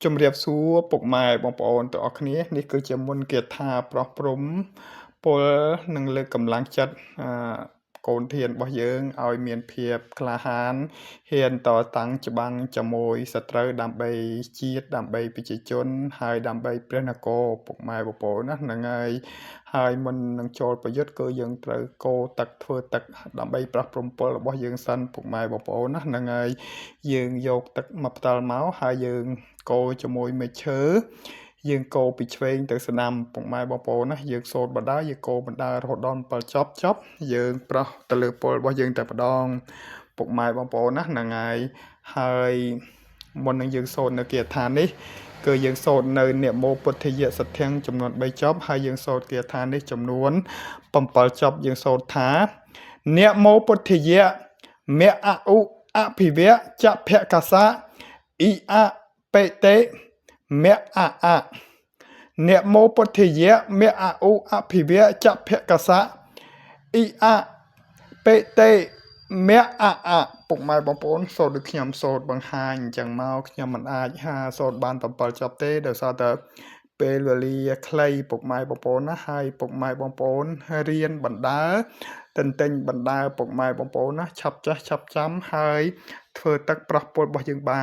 ជំរាបសួរពុកម៉ែបងប្អូនទាំងអស់គ្នានេះគឺជាមន្តគាថាប្រោះព្រំពលនិងលើកកម្លាំងចិត្តកូនធានរបស់យើងឲ្យមានភាពក្លាហានហ៊ានតតាំងច្បាំងជាមួយសត្រូវដើម្បីជាតិដើម្បីប្រជាជនហើយដើម្បីព្រះនគរពុកម៉ែបងប្អូនណាហ្នឹងហើយមុននឹងចូលប្រយុទ្ធគឺយើងត្រូវកោទឹកធ្វើទឹកដើម្បីប្រោះព្រំពលរបស់យើងសិនពុកម៉ែបងប្អូនណាហ្នឹងហើយយើងយកទឹកមកផ្ដាល់មកហើយយើងកោជាមួយមេឈើយើងកោពីឆ្វេងទៅស្ដាំពុកម៉ែបងប្អូនណាយើងសូត្របណ្ដាយើងកោបណ្ដារហូតដល់7ចប់យើងប្រោះទៅលើពលរបស់យើងតែម្ដងពុកម៉ែបងប្អូនណាហ្នឹងហើយមុននឹងយើងសូត្រនៅគាថានេះគឺយើងសូត្រនៅនមោពុទ្ធិយសទ្ធិចំនួន3ចប់ហើយយើងសូត្រគាថានេះចំនួន7ចប់យើងសូត្រថានមោពុទ្ធិយមៈអឧអភិវៈចភកសៈអ៊ីអបេតេមៈអនមោពុទ្ធិយមៈអឧអភិវៈចភកសៈអ៊ីអបេតេមៈពុកម៉ែបងប្អូនសូត្រដូចខ្ញុំសូត្របង្ហាញអញ្ចឹងមកខ្ញុំមិនអាចសូត្របាន7ចប់ទេដោយសារតែពេលវេលាខ្លីពុកម៉ែបងប្អូនណាហើយពុកម៉ែបងប្អូនរៀនបណ្ដើទន្ទិញបណ្ដើពុកម៉ែបងប្អូនណាឆាប់ចាស់ឆាប់ចាំហើយធ្វើទឹកប្រោះពលរបស់យើងបាន